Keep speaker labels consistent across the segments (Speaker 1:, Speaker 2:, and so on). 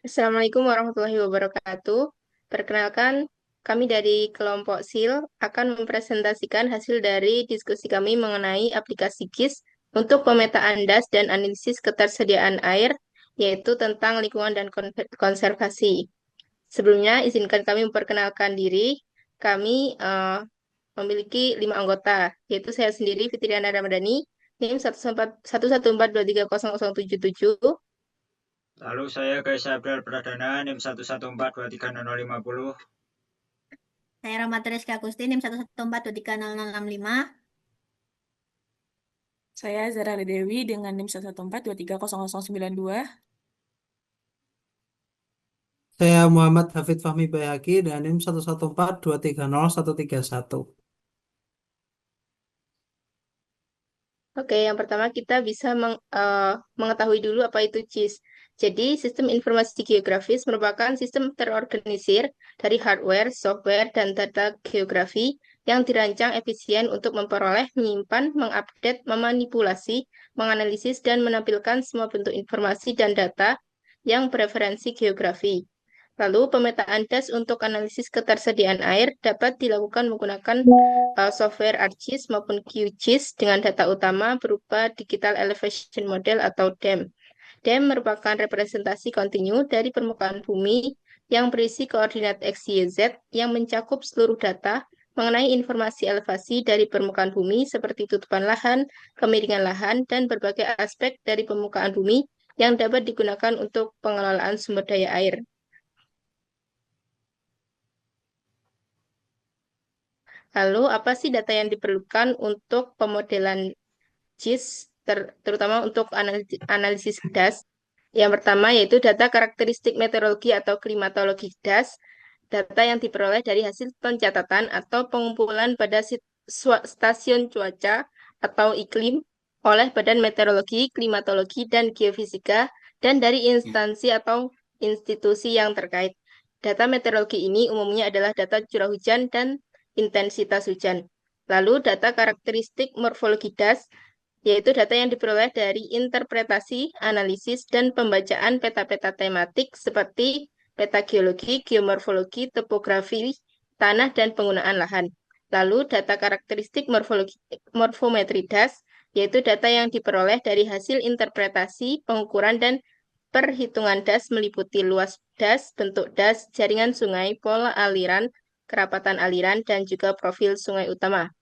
Speaker 1: Assalamualaikum warahmatullahi wabarakatuh. Perkenalkan, kami dari kelompok SIL akan mempresentasikan hasil dari diskusi kami mengenai aplikasi KIS untuk pemetaan das dan analisis ketersediaan air, yaitu tentang lingkungan dan konservasi. Sebelumnya, izinkan kami memperkenalkan diri. Kami memiliki 5 anggota, yaitu saya sendiri, Fitriana Ramadhani, NIM 114230077.
Speaker 2: Lalu saya Gaisa Abdul Pradana, NIM 114230050.
Speaker 3: Saya Rahmat Rizky Agusti, NIM 114230065.
Speaker 4: Saya Zara Dewi dengan NIM 114230092.
Speaker 5: Saya Muhammad Hafid Fahmi Bayhaqi dan NIM 114230131.
Speaker 1: Oke, yang pertama kita bisa mengetahui dulu apa itu JIS. Jadi, Sistem Informasi Geografis merupakan sistem terorganisir dari hardware, software, dan data geografi yang dirancang efisien untuk memperoleh, menyimpan, mengupdate, memanipulasi, menganalisis, dan menampilkan semua bentuk informasi dan data yang bereferensi geografi. Lalu, pemetaan das untuk analisis ketersediaan air dapat dilakukan menggunakan software ArcGIS maupun QGIS dengan data utama berupa Digital Elevation Model atau DEM. DEM merupakan representasi kontinu dari permukaan bumi yang berisi koordinat X, Y, Z yang mencakup seluruh data mengenai informasi elevasi dari permukaan bumi seperti tutupan lahan, kemiringan lahan, dan berbagai aspek dari permukaan bumi yang dapat digunakan untuk pengelolaan sumber daya air. Lalu, apa sih data yang diperlukan untuk pemodelan JIS, terutama untuk analisis das? Yang pertama yaitu data karakteristik meteorologi atau klimatologi das, data yang diperoleh dari hasil pencatatan atau pengumpulan pada stasiun cuaca atau iklim oleh Badan Meteorologi, Klimatologi, dan Geofisika, dan dari instansi atau institusi yang terkait. Data meteorologi ini umumnya adalah data curah hujan dan intensitas hujan. Lalu data karakteristik morfologi das, yaitu data yang diperoleh dari interpretasi, analisis, dan pembacaan peta-peta tematik seperti peta geologi, geomorfologi, topografi, tanah, dan penggunaan lahan. Lalu data karakteristik morfometri das, yaitu data yang diperoleh dari hasil interpretasi, pengukuran, dan perhitungan das meliputi luas das, bentuk das, jaringan sungai, pola aliran, kerapatan aliran, dan juga profil sungai utama.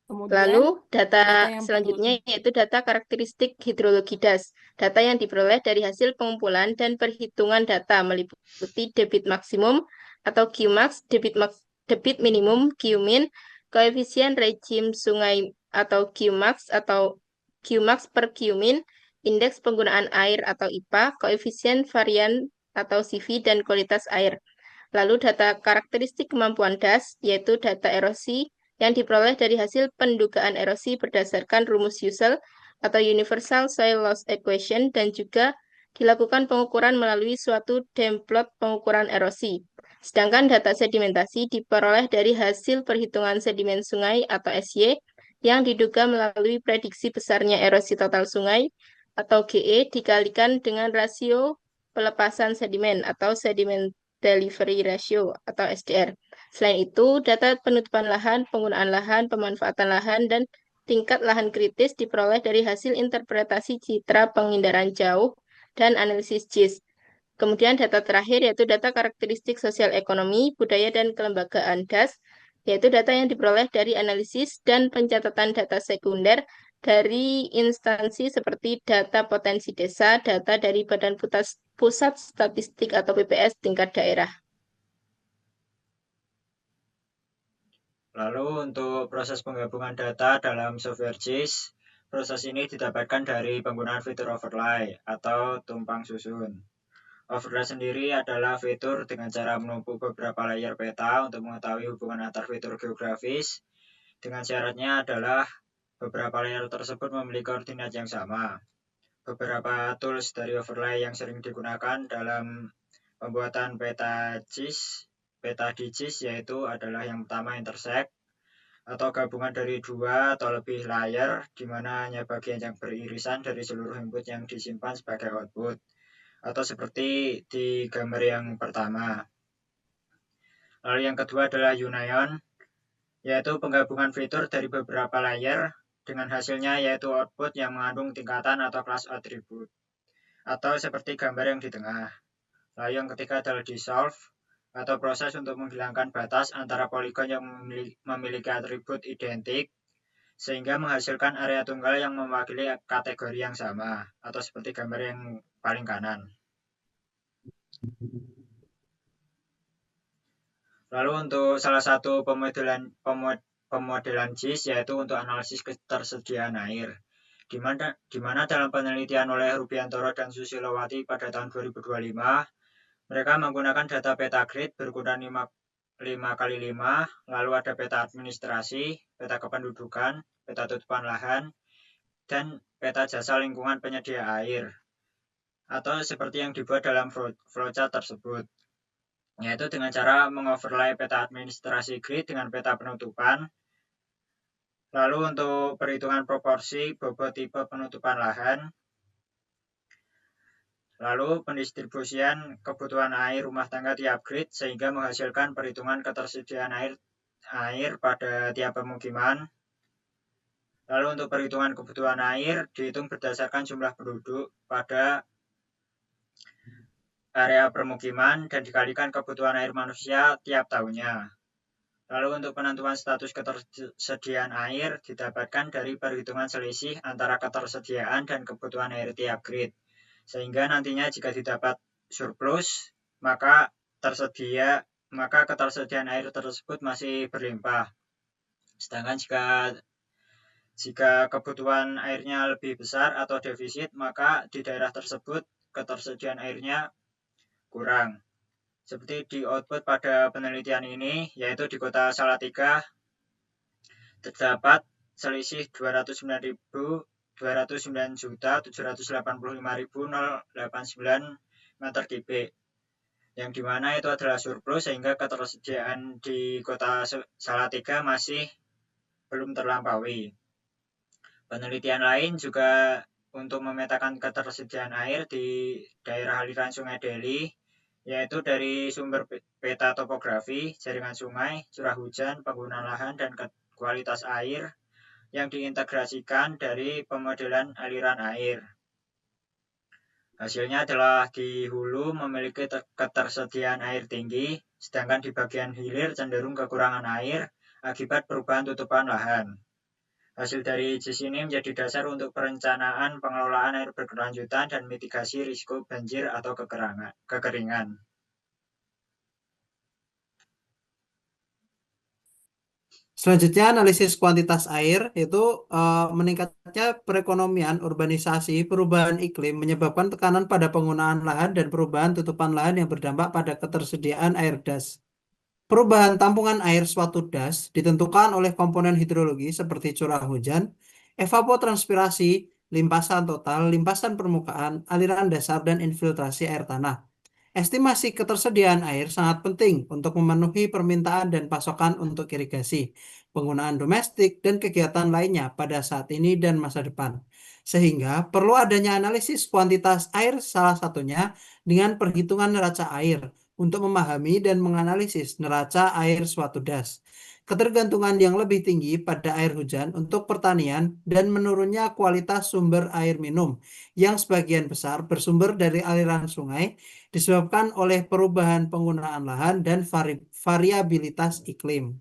Speaker 4: Kemudian,
Speaker 1: Lalu data
Speaker 4: data yang
Speaker 1: selanjutnya yaitu data karakteristik hidrologi das. Data yang diperoleh dari hasil pengumpulan dan perhitungan data meliputi debit maksimum atau Qmax, debit minimum Qmin, koefisien rejim sungai atau Qmax per Qmin, indeks penggunaan air atau IPA, koefisien varian atau CV, dan kualitas air. Lalu data karakteristik kemampuan das yaitu data erosi yang diperoleh dari hasil pendugaan erosi berdasarkan rumus Ussel atau Universal Soil Loss Equation dan juga dilakukan pengukuran melalui suatu template pengukuran erosi. Sedangkan data sedimentasi diperoleh dari hasil perhitungan sedimen sungai atau SY yang diduga melalui prediksi besarnya erosi total sungai atau GE dikalikan dengan rasio pelepasan sedimen atau sedimen delivery ratio atau SDR. Selain itu, data penutupan lahan, penggunaan lahan, pemanfaatan lahan, dan tingkat lahan kritis diperoleh dari hasil interpretasi citra pengindaran jauh dan analisis JIS. Kemudian data terakhir yaitu data karakteristik sosial ekonomi, budaya, dan kelembagaan das, yaitu data yang diperoleh dari analisis dan pencatatan data sekunder dari instansi seperti data potensi desa, data dari Badan Pusat Statistik atau BPS tingkat daerah.
Speaker 2: Lalu untuk proses penggabungan data dalam software JIS, proses ini didapatkan dari penggunaan fitur overlay atau tumpang susun. Overlay sendiri adalah fitur dengan cara menumpuk beberapa layer peta untuk mengetahui hubungan antar fitur geografis. Dengan syaratnya adalah beberapa layer tersebut memiliki koordinat yang sama. Beberapa tools dari overlay yang sering digunakan dalam pembuatan peta di JIS yaitu adalah yang pertama intersect atau gabungan dari 2 atau lebih layer di mana hanya bagian yang beririsan dari seluruh input yang disimpan sebagai output. atau seperti di gambar yang pertama. Lalu yang kedua adalah union, yaitu penggabungan fitur dari beberapa layer dengan hasilnya yaitu output yang mengandung tingkatan atau kelas atribut, atau seperti gambar yang di tengah. Lalu yang ketiga adalah dissolve, atau proses untuk menghilangkan batas antara poligon yang memiliki atribut identik, sehingga menghasilkan area tunggal yang mewakili kategori yang sama, atau seperti gambar yang paling kanan. Lalu untuk salah satu pemodelan JIS yaitu untuk analisis ketersediaan air, di mana dalam penelitian oleh Rubiantoro dan Susilowati pada tahun 2025, mereka menggunakan data peta grid berukuran 5x5, lalu ada peta administrasi, peta kependudukan, peta tutupan lahan, dan peta jasa lingkungan penyedia air, atau seperti yang dibuat dalam flowchart tersebut, yaitu dengan cara mengoverlay peta administrasi grid dengan peta penutupan. Lalu untuk perhitungan proporsi bobot tipe penutupan lahan, lalu pendistribusian kebutuhan air rumah tangga tiap grid sehingga menghasilkan perhitungan ketersediaan air pada tiap pemukiman. Lalu untuk perhitungan kebutuhan air dihitung berdasarkan jumlah penduduk pada area permukiman dan dikalikan kebutuhan air manusia tiap tahunnya. Lalu untuk penentuan status ketersediaan air didapatkan dari perhitungan selisih antara ketersediaan dan kebutuhan air tiap grid. Sehingga nantinya jika didapat surplus, maka ketersediaan air tersebut masih berlimpah. Sedangkan jika kebutuhan airnya lebih besar atau defisit, maka di daerah tersebut ketersediaan airnya kurang. Seperti di output pada penelitian ini, yaitu di kota Salatiga terdapat selisih 209.785.089 meter kubik, yang dimana itu adalah surplus sehingga ketersediaan di kota Salatiga masih belum terlampaui. Penelitian lain juga untuk memetakan ketersediaan air di daerah aliran Sungai Deli, yaitu dari sumber peta topografi, jaringan sungai, curah hujan, penggunaan lahan, dan kualitas air yang diintegrasikan dari pemodelan aliran air. Hasilnya adalah di hulu memiliki ketersediaan air tinggi, sedangkan di bagian hilir cenderung kekurangan air akibat perubahan tutupan lahan. Hasil dari JIS ini menjadi dasar untuk perencanaan pengelolaan air berkelanjutan dan mitigasi risiko banjir atau kekeringan.
Speaker 5: Selanjutnya analisis kuantitas air itu meningkatnya perekonomian, urbanisasi, perubahan iklim menyebabkan tekanan pada penggunaan lahan dan perubahan tutupan lahan yang berdampak pada ketersediaan air das. Perubahan tampungan air suatu das ditentukan oleh komponen hidrologi seperti curah hujan, evapotranspirasi, limpasan total, limpasan permukaan, aliran dasar, dan infiltrasi air tanah. Estimasi ketersediaan air sangat penting untuk memenuhi permintaan dan pasokan untuk irigasi, penggunaan domestik, dan kegiatan lainnya pada saat ini dan masa depan. Sehingga perlu adanya analisis kuantitas air, salah satunya dengan perhitungan neraca air untuk memahami dan menganalisis neraca air suatu das. Ketergantungan yang lebih tinggi pada air hujan untuk pertanian dan menurunnya kualitas sumber air minum yang sebagian besar bersumber dari aliran sungai disebabkan oleh perubahan penggunaan lahan dan variabilitas iklim.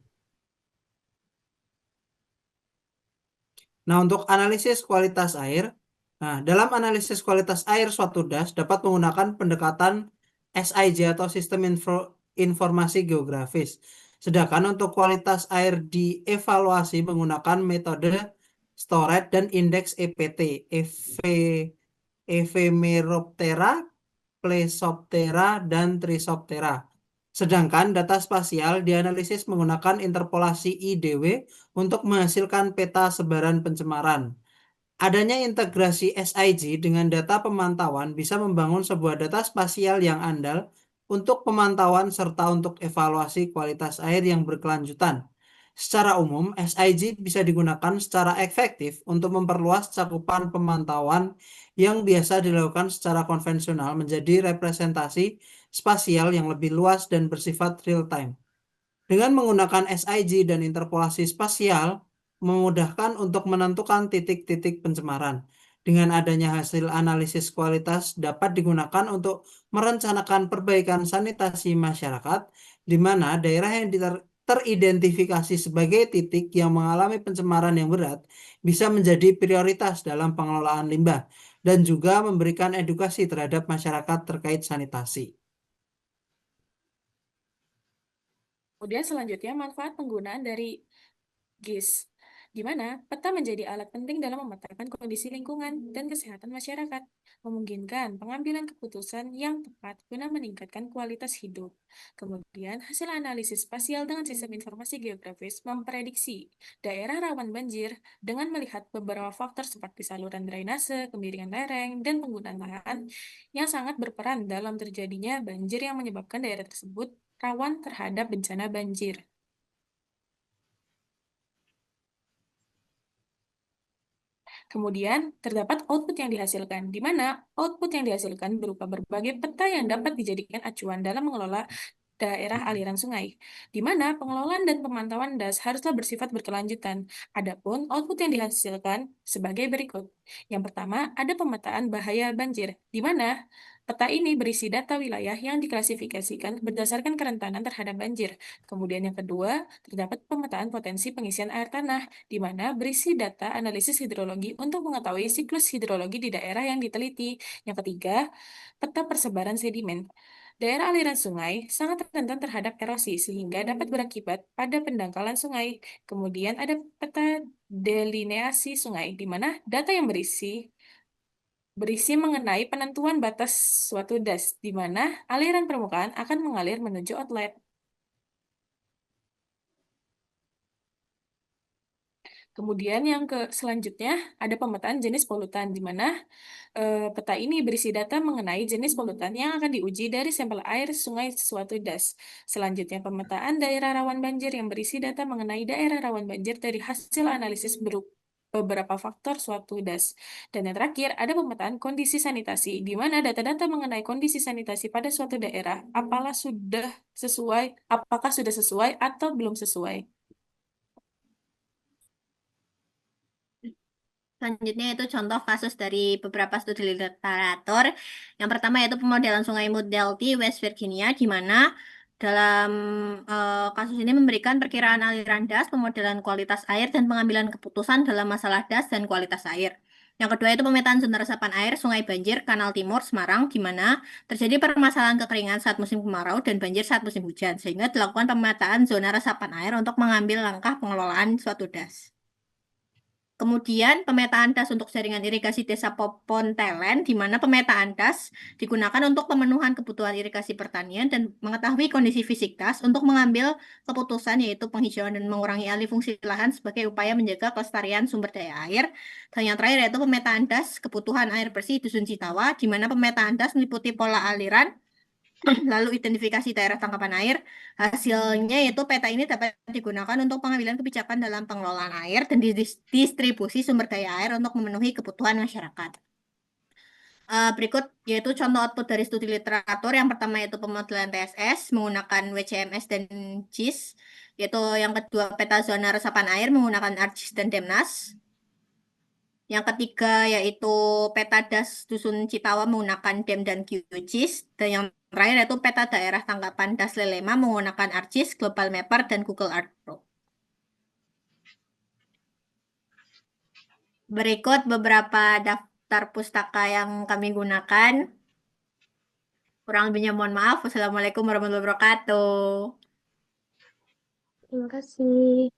Speaker 5: Nah, untuk analisis kualitas air, dalam analisis kualitas air suatu das dapat menggunakan pendekatan SIG atau Sistem Informasi Geografis. Sedangkan untuk kualitas air dievaluasi menggunakan metode storage dan indeks EPT, Ephemeroptera, Plesoptera, dan Trisoptera. Sedangkan data spasial dianalisis menggunakan interpolasi IDW untuk menghasilkan peta sebaran pencemaran. Adanya integrasi SIG dengan data pemantauan bisa membangun sebuah data spasial yang andal untuk pemantauan serta untuk evaluasi kualitas air yang berkelanjutan. Secara umum, SIG bisa digunakan secara efektif untuk memperluas cakupan pemantauan yang biasa dilakukan secara konvensional menjadi representasi spasial yang lebih luas dan bersifat real-time. Dengan menggunakan SIG dan interpolasi spasial, memudahkan untuk menentukan titik-titik pencemaran. Dengan adanya hasil analisis kualitas dapat digunakan untuk merencanakan perbaikan sanitasi masyarakat, di mana daerah yang teridentifikasi sebagai titik yang mengalami pencemaran yang berat bisa menjadi prioritas dalam pengelolaan limbah dan juga memberikan edukasi terhadap masyarakat terkait sanitasi.
Speaker 4: Kemudian selanjutnya manfaat penggunaan dari GIS, di mana peta menjadi alat penting dalam memetakan kondisi lingkungan dan kesehatan masyarakat, memungkinkan pengambilan keputusan yang tepat guna meningkatkan kualitas hidup. Kemudian, hasil analisis spasial dengan sistem informasi geografis memprediksi daerah rawan banjir dengan melihat beberapa faktor seperti saluran drainase, kemiringan lereng, dan penggunaan lahan yang sangat berperan dalam terjadinya banjir yang menyebabkan daerah tersebut rawan terhadap bencana banjir. Kemudian, terdapat output yang dihasilkan, di mana output yang dihasilkan berupa berbagai peta yang dapat dijadikan acuan dalam mengelola daerah aliran sungai, di mana pengelolaan dan pemantauan DAS haruslah bersifat berkelanjutan. Adapun output yang dihasilkan sebagai berikut. Yang pertama, ada pemetaan bahaya banjir, di mana peta ini berisi data wilayah yang diklasifikasikan berdasarkan kerentanan terhadap banjir. Kemudian yang kedua, terdapat pemetaan potensi pengisian air tanah, di mana berisi data analisis hidrologi untuk mengetahui siklus hidrologi di daerah yang diteliti. Yang ketiga, peta persebaran sedimen. Daerah aliran sungai sangat rentan terhadap erosi sehingga dapat berakibat pada pendangkalan sungai. Kemudian ada peta delineasi sungai, di mana data yang berisi mengenai penentuan batas suatu DAS, di mana aliran permukaan akan mengalir menuju outlet. Kemudian yang selanjutnya ada pemetaan jenis polutan, di mana peta ini berisi data mengenai jenis polutan yang akan diuji dari sampel air sungai suatu DAS. Selanjutnya pemetaan daerah rawan banjir yang berisi data mengenai daerah rawan banjir dari hasil analisis beberapa faktor suatu DAS. Dan yang terakhir ada pemetaan kondisi sanitasi, di mana data-data mengenai kondisi sanitasi pada suatu daerah apakah sudah sesuai atau belum sesuai.
Speaker 3: Selanjutnya itu contoh kasus dari beberapa studi literatur. Yang pertama yaitu pemodelan sungai Modelty, West Virginia, di mana dalam kasus ini memberikan perkiraan aliran das, pemodelan kualitas air, dan pengambilan keputusan dalam masalah das dan kualitas air. Yang kedua itu pemetaan zona resapan air Sungai Banjir, Kanal Timur, Semarang, di mana terjadi permasalahan kekeringan saat musim kemarau dan banjir saat musim hujan, sehingga dilakukan pemetaan zona resapan air untuk mengambil langkah pengelolaan suatu das. Kemudian pemetaan das untuk jaringan irigasi Desa Popontelen, di mana pemetaan das digunakan untuk pemenuhan kebutuhan irigasi pertanian dan mengetahui kondisi fisik das untuk mengambil keputusan yaitu penghijauan dan mengurangi alih fungsi lahan sebagai upaya menjaga kelestarian sumber daya air. Dan yang terakhir yaitu pemetaan das kebutuhan air bersih Dusun Citawa, di mana pemetaan das meliputi pola aliran, lalu identifikasi daerah tangkapan air. Hasilnya yaitu peta ini dapat digunakan untuk pengambilan kebijakan dalam pengelolaan air dan distribusi sumber daya air untuk memenuhi kebutuhan masyarakat. Berikut yaitu contoh output dari studi literatur. Yang pertama yaitu pemodelan TSS menggunakan WCMS dan GIS. Yaitu yang kedua peta zona resapan air menggunakan ArcGIS dan DEMNAS. Yang ketiga yaitu peta das Dusun Citawa menggunakan DEM dan QGIS. Dan yang terakhir yaitu peta daerah tangkapan das Lelema menggunakan ArcGIS, Global Mapper, dan Google Earth Pro. Berikut beberapa daftar pustaka yang kami gunakan. Kurang lebihnya mohon maaf. Wassalamualaikum warahmatullahi wabarakatuh.
Speaker 1: Terima kasih.